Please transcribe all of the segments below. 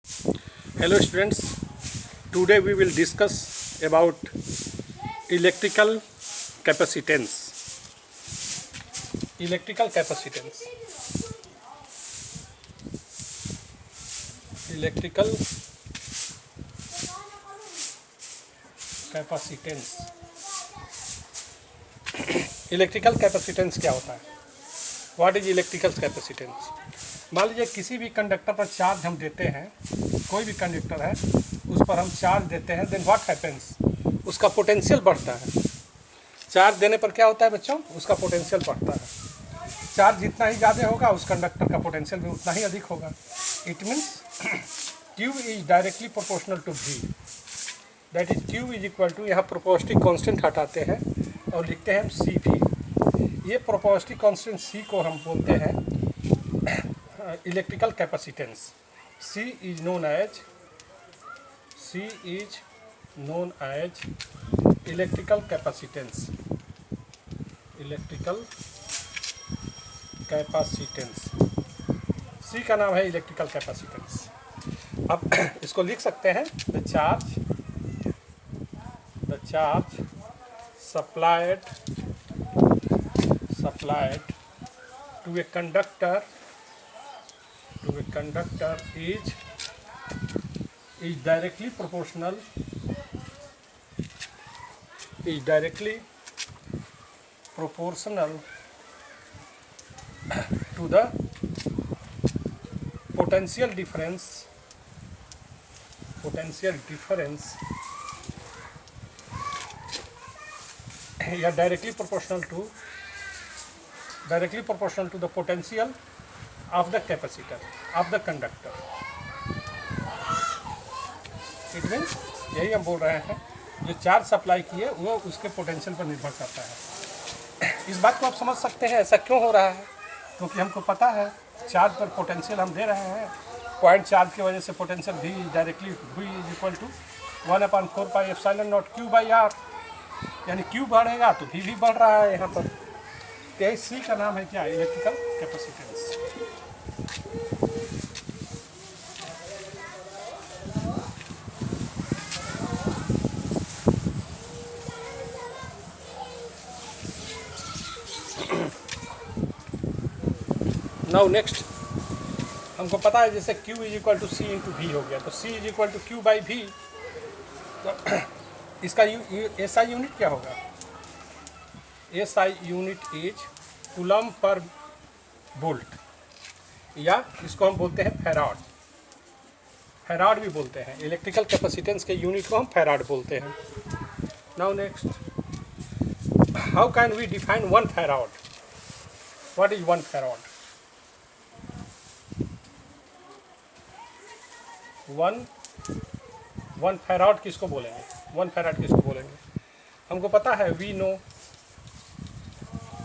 Hello students, today we will discuss about electrical capacitance. Electrical capacitance. Electrical capacitance. Electrical capacitance क्या होता है? What is electrical capacitance? मान लीजिए किसी भी कंडक्टर पर चार्ज हम देते हैं, कोई भी कंडक्टर है उस पर हम चार्ज देते हैं, देन व्हाट हैपेंस, उसका पोटेंशियल बढ़ता है। चार्ज देने पर क्या होता है बच्चों? उसका पोटेंशियल बढ़ता है। चार्ज जितना ही ज़्यादा होगा उस कंडक्टर का पोटेंशियल भी उतना ही अधिक होगा। It means Q is directly proportional to V, that is Q is equal to, यहाँ प्रोपोर्शनल कांस्टेंट हटाते हैं और लिखते हैं हम CV। ये प्रोपोर्शनल कांस्टेंट C को हम बोलते हैं electrical capacitance. C is known as electrical capacitance. Electrical capacitance, C का नाम है इलेक्ट्रिकल कैपेसिटेंस। अब इसको लिख सकते हैं the charge supplied to a conductor is directly proportional to the potential difference या directly proportional to the potential of the capacitor of the conductor. It means यही हम बोल रहे हैं, जो चार्ज सप्लाई किए वो उसके पोटेंशियल पर निर्भर करता है। इस बात को आप समझ सकते हैं ऐसा क्यों हो रहा है, क्योंकि हमको पता है चार्ज पर पोटेंशियल हम दे रहे हैं, पॉइंट चार्ज की वजह से potential V directly V is equal to 1/4πε0 Q/R, यानी Q बढ़ेगा तो V भी बढ़ रहा है यहाँ पर। तो यही C का नाम है क्या? Electrical capacitance. नाउ नेक्स्ट, हमको पता है जैसे Q is equal to C into V हो गया, तो C is equal to Q/V। तो इसका SI यूनिट क्या होगा? SI unit is coulomb per volt, या इसको हम बोलते हैं फैराड भी बोलते हैं। इलेक्ट्रिकल कैपेसिटेंस के यूनिट को हम फैराड बोलते हैं। Now next, how can we define 1 farad? What is 1 farad? One farad किसको बोलेंगे? 1 फैराड किसको बोलेंगे? हमको पता है,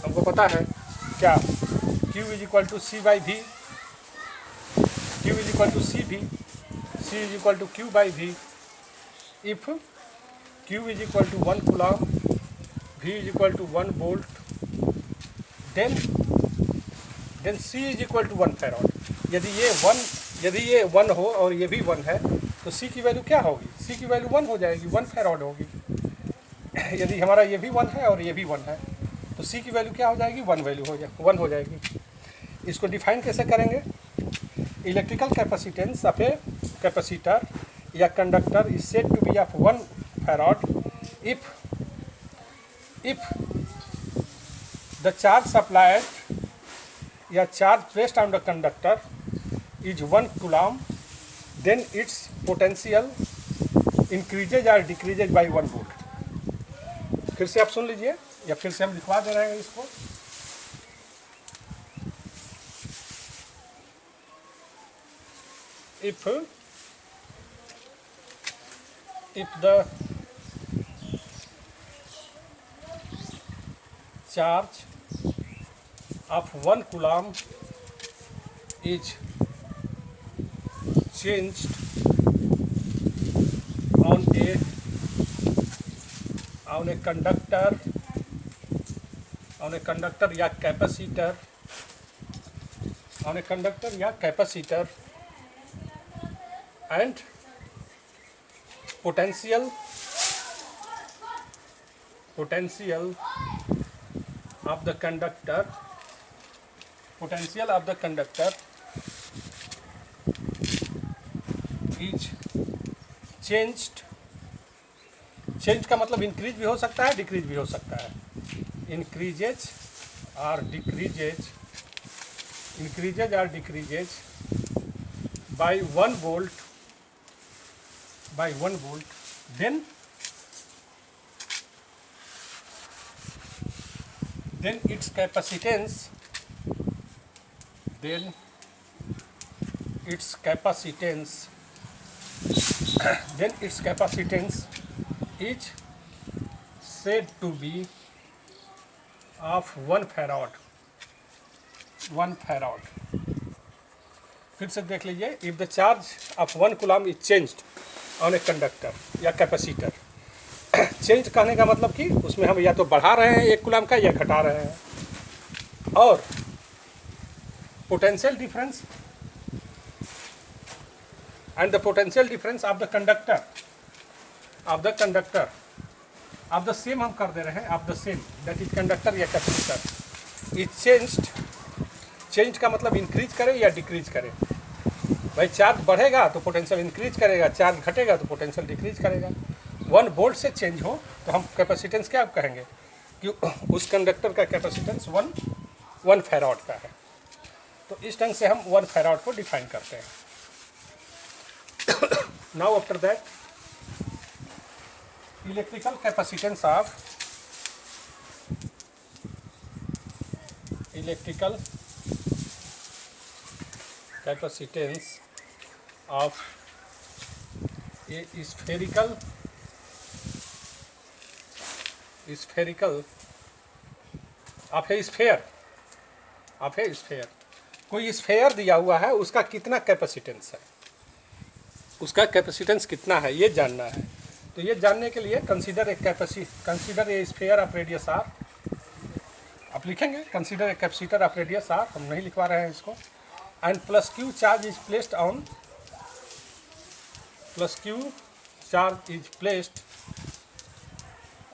हमको पता है क्या? Q is equal to C/V, Q is equal to CV, C is equal to Q/V। If Q is equal to 1 coulomb, V is equal to 1 volt, then C is equal to 1 farad. यदि ये 1 हो और ये भी 1 है तो C की value क्या होगी? C की वैल्यू 1 हो जाएगी, 1 फैराड होगी। यदि हमारा ये भी 1 है और ये भी 1 है तो C की वैल्यू क्या हो जाएगी? 1 हो जाएगी। इसको डिफाइन कैसे करेंगे? Electrical capacitance of a capacitor या conductor is said to be of 1 farad if the charge supplied या charge placed on the conductor is 1 coulomb, then its potential increases or decreases by 1 volt। फिर से आप सुन लीजिए, या फिर से हम लिखवा दे रहे हैं इसको। if the charge of 1 coulomb is changed on a conductor या capacitor and potential of the conductor is changed. Change का मतलब इंक्रीज भी हो सकता है, डिक्रीज भी हो सकता है. इंक्रीजेज और decreases by 1 volt then its capacitance is said to be of 1 farad. फिर से देख लीजिए. If the charge of 1 coulomb is changed on a conductor या कैपेसिटर. चेंज कहने का मतलब कि उसमें हम या तो बढ़ा रहे हैं 1 कूलम का या घटा रहे हैं. और potential difference and the potential difference of the conductor of the same हम कर दे रहे हैं, of the same that is conductor या capacitor is changed का मतलब इंक्रीज करे या डिक्रीज करे. भाई चार्ज बढ़ेगा तो पोटेंशियल इंक्रीज करेगा, चार्ज घटेगा तो पोटेंशियल डिक्रीज करेगा. 1 वोल्ट से चेंज हो तो हम कैपेसिटेंस क्या कहेंगे कि उस कंडक्टर का कैपेसिटेंस 1 फैराड का है. तो इस ढंग से हम 1 फैराड को डिफाइन करते हैं. Now after that, electrical capacitance of a spherical of a sphere. कोई स्फेयर दिया हुआ है, उसका कितना कैपेसिटेंस है, उसका कैपेसिटेंस कितना है ये जानना है. तो ये जानने के लिए consider a sphere of radius R. आप लिखेंगे consider a capacitor of radius R, हम नहीं लिखवा रहे हैं इसको. And plus Q charge is placed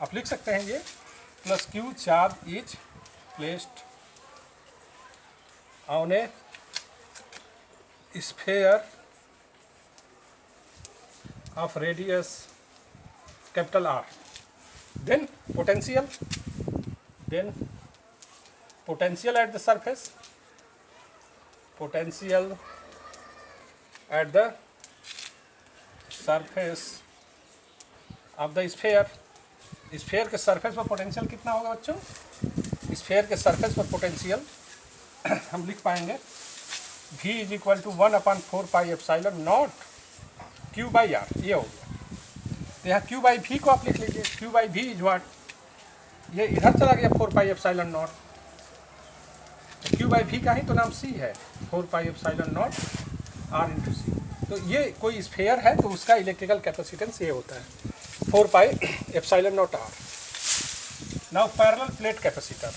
आप लिख सकते हैं ये plus Q charge is placed on a sphere of radius capital R. Then potential at the surface of the sphere. Sphere के सरफेस पर पोटेंशियल कितना होगा बच्चों? स्फेयर के सरफेस पर पोटेंशियल हम लिख पाएंगे V is equal to 1/4πε0 Q by R. ये हो गया. तो यहाँ Q बाई V को आप लिख लीजिए. Q by V is what, ये इधर चला गया 4πε0. तो Q बाई V का ही तो नाम C है, 4πε0 R इंटू C. तो ये कोई स्फेयर है तो उसका इलेक्ट्रिकल कैपेसिटेंस ये होता है 4πε0 R. Now parallel plate capacitor.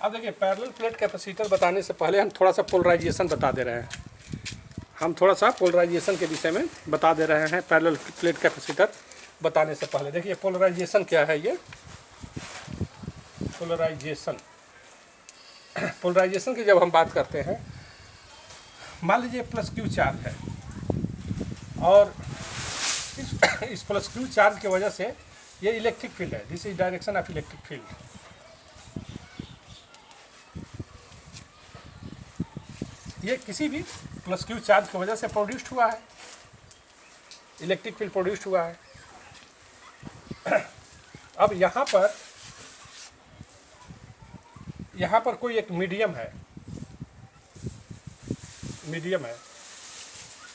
अब देखिए पैरेलल प्लेट कैपेसिटर बताने से पहले हम थोड़ा सा पोलराइजेशन बता दे रहे हैं. हम थोड़ा सा पोलराइजेशन के विषय में बता दे रहे हैं पैरेलल प्लेट कैपेसिटर बताने से पहले. देखिए पोलराइजेशन क्या है. ये पोलराइजेशन की जब हम बात करते हैं, मान लीजिए प्लस क्यू चार्ज है और इस प्लस क्यू चार्ज की वजह से ये इलेक्ट्रिक फील्ड है. This is direction of electric field. ये किसी भी प्लस क्यू चार्ज की वजह से प्रोड्यूस्ड हुआ है, इलेक्ट्रिक फील्ड प्रोड्यूस्ड हुआ है. अब यहाँ पर कोई एक मीडियम है.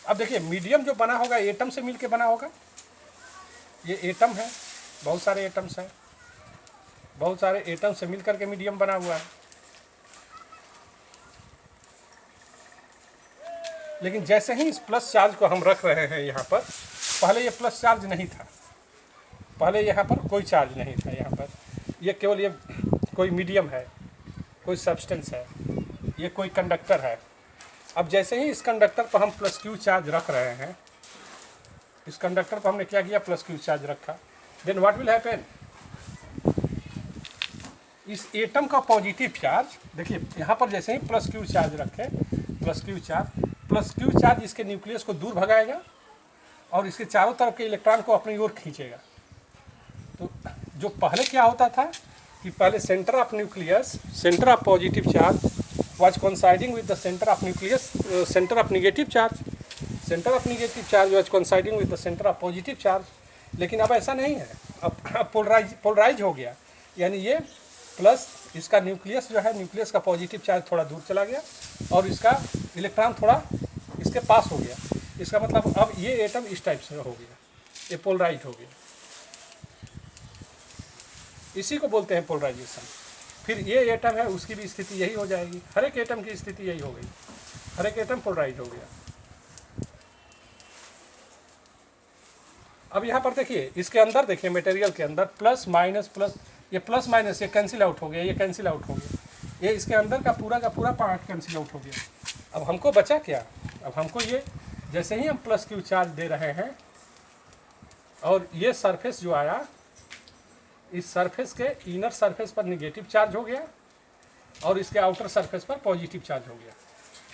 अब देखिए मीडियम जो बना होगा एटम से मिलके बना होगा. ये एटम है, बहुत सारे एटम्स हैं, बहुत सारे एटम से मिलकर के मीडियम बना हुआ है. लेकिन जैसे ही इस प्लस चार्ज को हम रख रहे हैं यहाँ पर, पहले ये प्लस चार्ज नहीं था, पहले यहाँ पर कोई चार्ज नहीं था यहाँ पर. ये केवल ये कोई मीडियम है, कोई सब्सटेंस है, ये कोई कंडक्टर है। अब जैसे ही इस कंडक्टर पर हम प्लस क्यू चार्ज रख रहे हैं, इस कंडक्टर पर हमने क्या किया, प्लस क्यू चार्ज रखा, देन व्हाट विल हैपन, इस एटम का पॉजिटिव चार्ज, देखिए यहाँ पर जैसे ही प्लस क्यू चार्ज रखे, प्लस क्यू चार्ज इसके न्यूक्लियस को दूर भगाएगा और इसके चारों तरफ के इलेक्ट्रॉन को अपनी ओर खींचेगा। तो जो पहले क्या होता था कि पहले centre of nucleus, centre of positive charge was coinciding with the centre of nucleus, centre of negative charge, centre of negative charge was coinciding with the centre of positive charge. लेकिन अब ऐसा नहीं है, अब पोलराइज हो गया, यानी ये प्लस इसका न्यूक्लियस जो है, न्यूक्लियस का पॉजिटिव चार्ज थोड़ा दूर चला गया और इसका इलेक्ट्रॉन थोड़ा इसके पास हो गया। इसका मतलब अब ये एटम इस टाइप से हो गया, ये पोलराइज हो गया, इसी को बोलते हैं पोलराइजेशन। फिर ये एटम है, उसकी भी स्थिति यही हो जाएगी, हर एक एटम की स्थिति यही हो गई, हर एक एटम पोलराइज हो गया। अब यहाँ पर देखिए, इसके अंदर देखिए, मटेरियल के अंदर प्लस माइनस प्लस, ये प्लस माइनस ये कैंसिल आउट हो गया, ये कैंसिल आउट हो गया, ये इसके अंदर का पूरा पार्ट कैंसिल आउट हो गया। अब हमको बचा क्या, अब हमको ये जैसे ही हम प्लस क्यू चार्ज दे रहे हैं और ये सरफेस जो आया, इस सरफेस के इनर सरफेस पर निगेटिव चार्ज हो गया और इसके आउटर सरफेस पर पॉजिटिव चार्ज हो गया।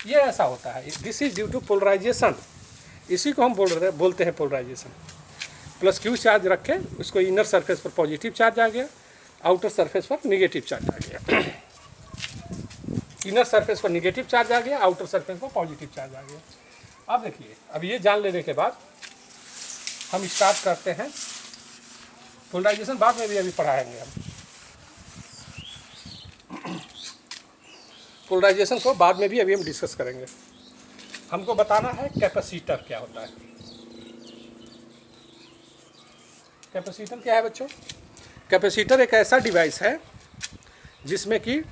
ये ऐसा होता है, this is due to polarisation, इसी को हम बोलते हैं पोलराइजेशन। प्लस क्यू चार्ज रखे, उसको इनर सरफेस पर पॉजिटिव चार्ज आ गया, आउटर सरफेस पर निगेटिव चार्ज आ गया। इनर सरफेस पर निगेटिव चार्ज आ गया, आउटर सरफेस पर पॉजिटिव चार्ज आ गया। अब देखिए, अब ये जान लेने के बाद हम स्टार्ट करते हैं पोलराइजेशन, बाद में भी अभी पढ़ाएंगे हम पोलराइजेशन को, बाद में भी अभी हम डिस्कस करेंगे। हमको बताना है कैपेसिटर क्या होता है। कैपेसिटर क्या है बच्चों? कैपेसिटर एक ऐसा डिवाइस है जिसमें कि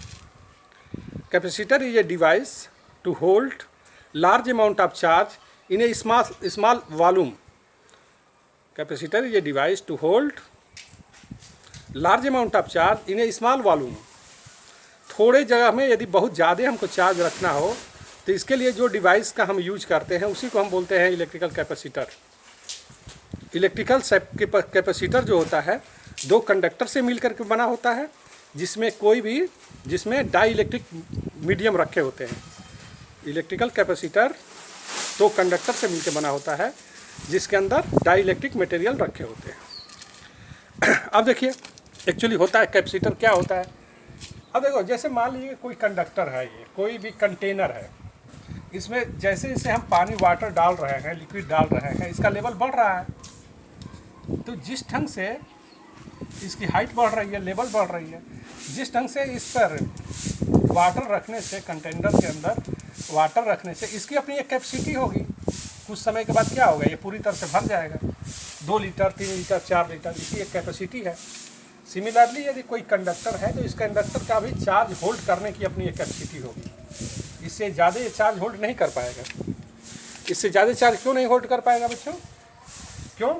capacitor is a device to hold large amount of charge in a small volume. Capacitor is a device to hold large amount of charge in a small volume. थोड़े जगह में यदि बहुत ज़्यादा हमको चार्ज रखना हो तो इसके लिए जो डिवाइस का हम यूज करते हैं उसी को हम बोलते हैं इलेक्ट्रिकल कैपेसिटर। इलेक्ट्रिकल कैपेसिटर जो होता है दो कंडक्टर से मिलकर के बना होता है, जिसमें डाई इलेक्ट्रिक मीडियम रखे होते हैं। इलेक्ट्रिकल कैपेसिटर दो कंडक्टर से मिलकर बना होता है जिसके अंदर डाई इलेक्ट्रिक मटेरियल रखे होते हैं। अब देखिए एक्चुअली होता है कैपेसिटर क्या होता है। अब देखो, जैसे मान लीजिए कोई कंडक्टर है, ये कोई भी कंटेनर है, इसमें जैसे जैसे हम पानी वाटर डाल रहे हैं, लिक्विड डाल रहे हैं, इसका लेवल बढ़ रहा है। तो जिस ढंग से इसकी हाइट बढ़ रही है, लेवल बढ़ रही है, जिस ढंग से इस पर वाटर रखने से, कंटेनर के अंदर वाटर रखने से इसकी अपनी एक कैपेसिटी होगी। कुछ समय के बाद क्या होगा, ये पूरी तरह से भर जाएगा। 2 लीटर, 3 लीटर, 4 लीटर, इसकी एक कैपेसिटी है। सिमिलरली यदि कोई कंडक्टर है तो इस कंडक्टर का भी चार्ज होल्ड करने की अपनी एक कैपेसिटी होगी। इससे ज़्यादा ये चार्ज होल्ड नहीं कर पाएगा। इससे ज़्यादा चार्ज क्यों नहीं होल्ड कर पाएगा बच्चों? क्यों?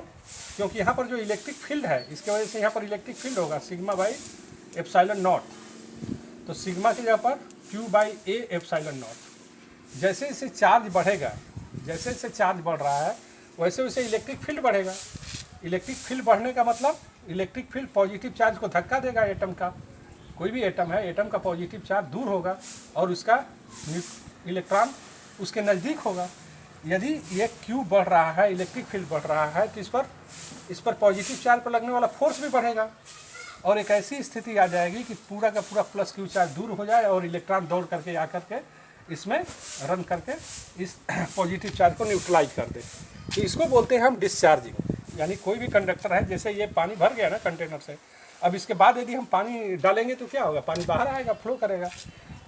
क्योंकि यहाँ पर जो इलेक्ट्रिक फील्ड है, इसके वजह से यहाँ पर इलेक्ट्रिक फील्ड होगा सिग्मा बाई एप्सिलॉन नॉट। तो सिग्मा की जगह पर Q by A epsilon not. जैसे जैसे चार्ज बढ़ेगा, जैसे जैसे चार्ज बढ़ रहा है, वैसे वैसे इलेक्ट्रिक फील्ड बढ़ेगा। इलेक्ट्रिक फील्ड बढ़ने का मतलब इलेक्ट्रिक फील्ड पॉजिटिव चार्ज को धक्का देगा। एटम का, कोई भी एटम है, एटम का पॉजिटिव चार्ज दूर होगा और उसका इलेक्ट्रॉन उसके नज़दीक होगा। यदि ये Q बढ़ रहा है, इलेक्ट्रिक फील्ड बढ़ रहा है, तो इस पर पॉजिटिव चार्ज पर लगने वाला फोर्स भी बढ़ेगा और एक ऐसी स्थिति आ जाएगी कि पूरा का पूरा प्लस Q चार्ज दूर हो जाए और इलेक्ट्रॉन दौड़ करके आकर के इसमें रन करके इस पॉजिटिव चार्ज को न्यूट्रलाइज कर दे। तो इसको बोलते हैं हम डिस्चार्जिंग। यानी कोई भी कंडक्टर है, जैसे ये पानी भर गया ना कंटेनर से, अब इसके बाद यदि हम पानी डालेंगे तो क्या होगा, पानी बाहर आएगा, फ्लो करेगा,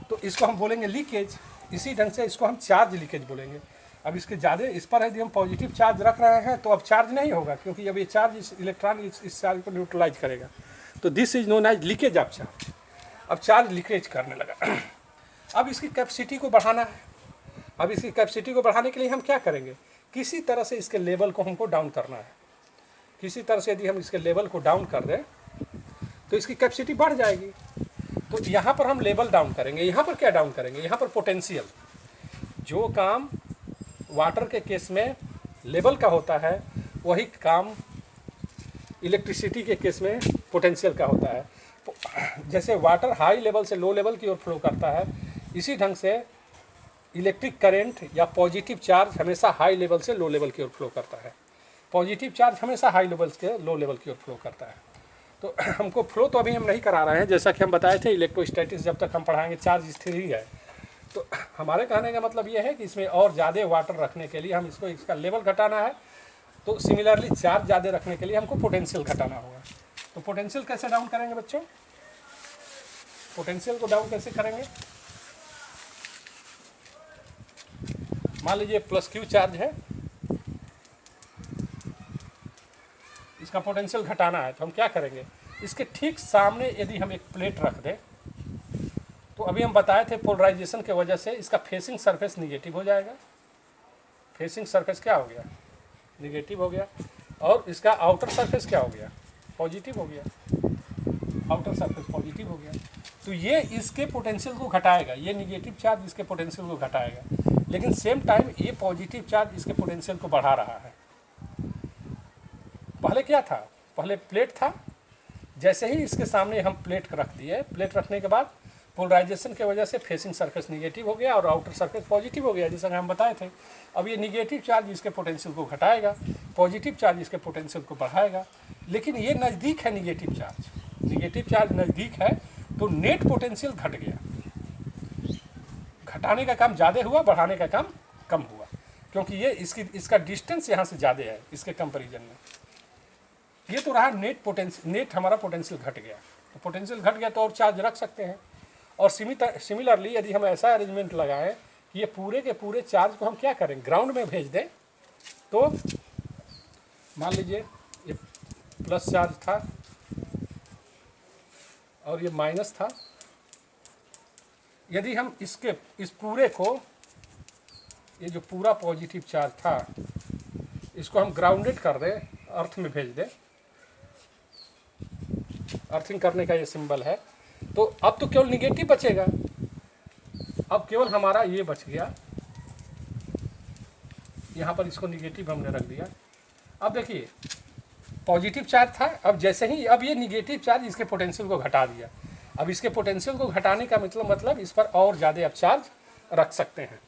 तो इसको हम बोलेंगे लीकेज। इसी ढंग से इसको हम चार्ज लीकेज बोलेंगे। अब इसके ज़्यादा इस पर यदि हम पॉजिटिव चार्ज रख रहे हैं तो अब चार्ज नहीं होगा, क्योंकि अब ये चार्ज इस इलेक्ट्रॉन इस चार्ज को न्यूट्रलाइज करेगा। तो this is known as leakage of charge. अब चार्ज लीकेज करने लगा। अब इसकी कैपेसिटी को बढ़ाना है। अब इसकी कैपेसिटी को बढ़ाने के लिए हम क्या करेंगे, किसी तरह से इसके लेवल को हमको डाउन करना है। किसी तरह से यदि हम इसके लेवल को डाउन कर दें तो इसकी कैपेसिटी बढ़ जाएगी। तो यहाँ पर हम लेवल डाउन करेंगे। यहाँ पर क्या डाउन करेंगे? यहाँ पर पोटेंशियल। जो काम वाटर के केस में लेवल का होता है वही काम इलेक्ट्रिसिटी के केस में पोटेंशियल का होता है। जैसे वाटर हाई लेवल से लो लेवल की ओर फ्लो करता है, इसी ढंग से इलेक्ट्रिक करंट या पॉजिटिव चार्ज हमेशा हाई लेवल से लो लेवल की ओर फ्लो करता है। पॉजिटिव चार्ज हमेशा हाई लेवल से लो लेवल की ओर फ्लो करता है। तो हमको फ्लो तो अभी हम नहीं करा रहे हैं, जैसा कि हम बताए थे इलेक्ट्रोस्टैटिक्स जब तक हम पढ़ाएंगे चार्ज स्थिर ही है। तो हमारे कहने का मतलब ये है कि इसमें और ज़्यादा वाटर रखने के लिए हम इसका लेवल घटाना है। तो सिमिलरली चार्ज ज़्यादा रखने के लिए हमको पोटेंशियल घटाना होगा। तो पोटेंशियल कैसे डाउन करेंगे बच्चों? पोटेंशियल को डाउन कैसे करेंगे? मान लीजिए प्लस क्यू चार्ज है, इसका पोटेंशियल घटाना है, तो हम क्या करेंगे? इसके ठीक सामने यदि हम एक प्लेट रख दें, तो अभी हम बताए थे पोलराइजेशन के वजह से इसका फेसिंग सरफेस निगेटिव हो जाएगा। फेसिंग सरफेस क्या हो गया? निगेटिव हो गया। और इसका आउटर सरफेस क्या हो गया? पॉजिटिव हो गया। आउटर सरफेस पॉजिटिव हो गया। तो ये इसके पोटेंशियल को घटाएगा, ये निगेटिव चार्ज इसके पोटेंशियल को घटाएगा, लेकिन सेम टाइम ये पॉजिटिव चार्ज इसके पोटेंशियल को बढ़ा रहा है। पहले क्या था? पहले प्लेट था, जैसे ही इसके सामने हम प्लेट रख दिए, प्लेट रखने के बाद पोलराइजेशन के वजह से फेसिंग सरफेस निगेटिव हो गया और आउटर सरफेस पॉजिटिव हो गया, जैसा कि हम बताए थे। अब ये निगेटिव चार्ज इसके पोटेंशियल को घटाएगा, पॉजिटिव चार्ज इसके पोटेंशियल को बढ़ाएगा। लेकिन ये नज़दीक है निगेटिव चार्ज नज़दीक है, तो नेट पोटेंशियल घट गया। घटाने का काम ज़्यादा हुआ, बढ़ाने का काम कम हुआ, क्योंकि ये इसका डिस्टेंस यहाँ से ज़्यादा है इसके कंपेरिजन में। ये तो रहा नेट हमारा पोटेंशियल घट गया। तो पोटेंशियल घट गया तो और चार्ज रख सकते हैं। और सिमिलरली यदि हम ऐसा अरेंजमेंट लगाएं कि ये पूरे के पूरे चार्ज को हम क्या करें? ग्राउंड में भेज दें, तो मान लीजिए ये प्लस चार्ज था और ये माइनस था। यदि हम इस पूरे को, ये जो पूरा पॉजिटिव चार्ज था, इसको हम ग्राउंडेड कर दें, अर्थ में भेज दें, अर्थिंग करने का ये सिंबल है, तो अब तो केवल निगेटिव बचेगा। अब केवल हमारा ये बच गया, यहाँ पर इसको निगेटिव हमने रख दिया। अब देखिए पॉजिटिव चार्ज था, अब जैसे ही अब ये निगेटिव चार्ज इसके पोटेंशियल को घटा दिया। अब इसके पोटेंशियल को घटाने का मतलब इस पर और ज़्यादा आप चार्ज रख सकते हैं।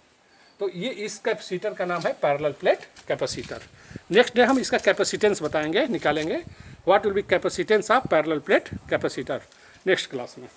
तो ये इस कैपेसिटर का नाम है parallel plate capacitor. Next day हम इसका कैपेसिटेंस बताएंगे, निकालेंगे। What will be capacitance of parallel plate capacitor next class में।